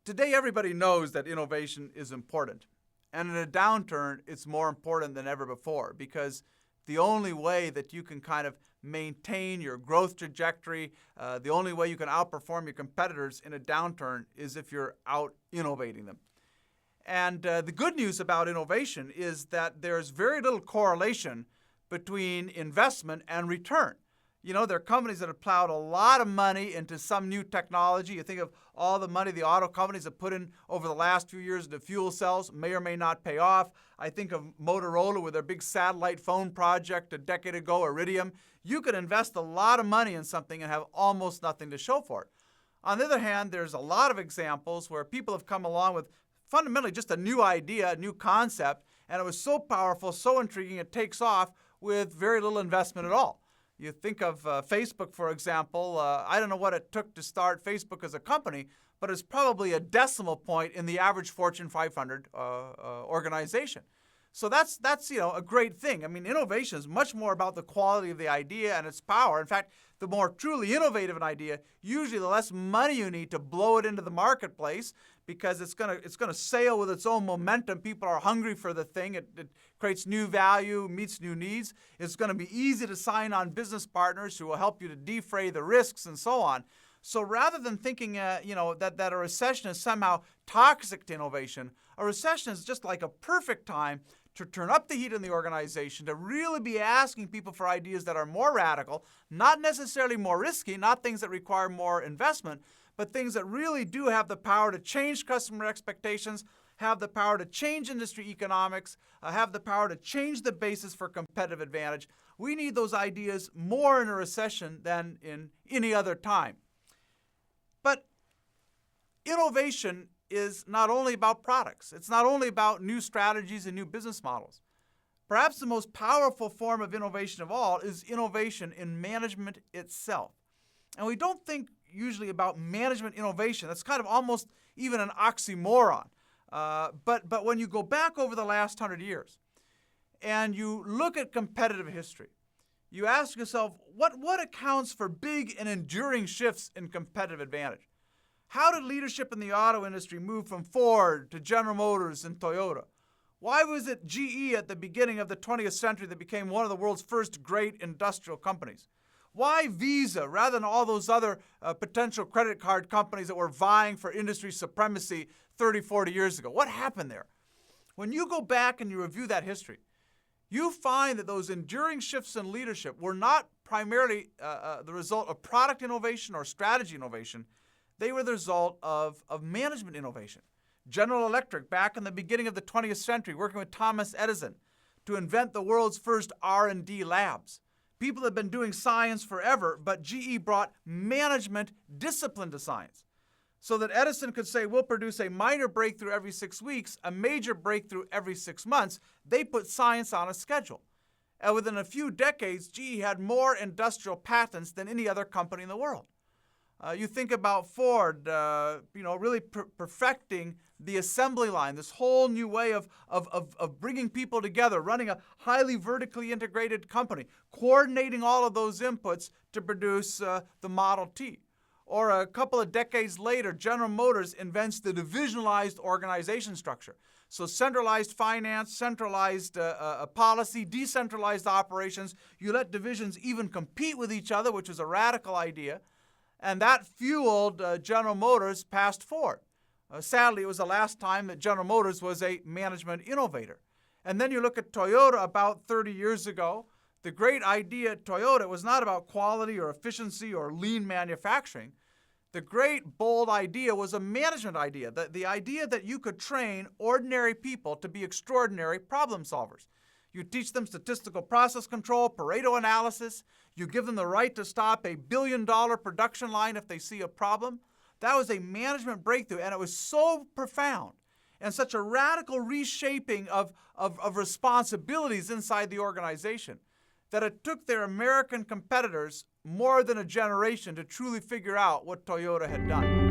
Today, everybody knows that innovation is important. And in a downturn, it's more important than ever before, because the only way that you can kind of maintain your growth trajectory, the only way you can outperform your competitors in a downturn is if you're out innovating them. And the good news about innovation is that there's very little correlation between investment and return. You know, there are companies that have plowed a lot of money into some new technology. You think of all the money the auto companies have put in over the last few years into fuel cells, may or may not pay off. I think of Motorola with their big satellite phone project a decade ago, Iridium. You could invest a lot of money in something and have almost nothing to show for it. On the other hand, there's a lot of examples where people have come along with fundamentally just a new idea, a new concept, and it was so powerful, so intriguing, it takes off with very little investment at all. You think of Facebook, for example. I don't know what it took to start Facebook as a company, but it's probably a decimal point in the average Fortune 500 organization. So that's a great thing. I mean, innovation is much more about the quality of the idea and its power. In fact, the more truly innovative an idea, usually the less money you need to blow it into the marketplace, because it's gonna sail with its own momentum. People are hungry for the thing. It creates new value, meets new needs. It's going to be easy to sign on business partners who will help you to defray the risks and so on. So rather than thinking that a recession is somehow toxic to innovation, a recession is just like a perfect time to turn up the heat in the organization, to really be asking people for ideas that are more radical, not necessarily more risky, not things that require more investment, but things that really do have the power to change customer expectations, have the power to change industry economics, have the power to change the basis for competitive advantage. We need those ideas more in a recession than in any other time. But innovation is not only about products. It's not only about new strategies and new business models. Perhaps the most powerful form of innovation of all is innovation in management itself. And we don't think usually about management innovation. That's kind of almost even an oxymoron. But when you go back over the last 100 years and you look at competitive history, you ask yourself, what accounts for big and enduring shifts in competitive advantage? How did leadership in the auto industry move from Ford to General Motors and Toyota? Why was it GE at the beginning of the 20th century that became one of the world's first great industrial companies? Why Visa rather than all those other potential credit card companies that were vying for industry supremacy 30, 40 years ago? What happened there? When you go back and you review that history, you find that those enduring shifts in leadership were not primarily the result of product innovation or strategy innovation. They were the result of management innovation. General Electric, back in the beginning of the 20th century, working with Thomas Edison to invent the world's first R&D labs. People have been doing science forever, but GE brought management discipline to science. So that Edison could say, we'll produce a minor breakthrough every 6 weeks, a major breakthrough every 6 months. They put science on a schedule. And within a few decades, GE had more industrial patents than any other company in the world. You think about Ford, really perfecting the assembly line, this whole new way of bringing people together, running a highly vertically integrated company, coordinating all of those inputs to produce the Model T. Or a couple of decades later, General Motors invents the divisionalized organization structure. So centralized finance, centralized policy, decentralized operations. You let divisions even compete with each other, which is a radical idea. And that fueled General Motors past Ford. Sadly, it was the last time that General Motors was a management innovator. And then you look at Toyota about 30 years ago. The great idea at Toyota was not about quality or efficiency or lean manufacturing. The great, bold idea was a management idea, the idea that you could train ordinary people to be extraordinary problem solvers. You teach them statistical process control, Pareto analysis. You give them the right to stop a billion-dollar production line if they see a problem. That was a management breakthrough, and it was so profound and such a radical reshaping of responsibilities inside the organization that it took their American competitors more than a generation to truly figure out what Toyota had done.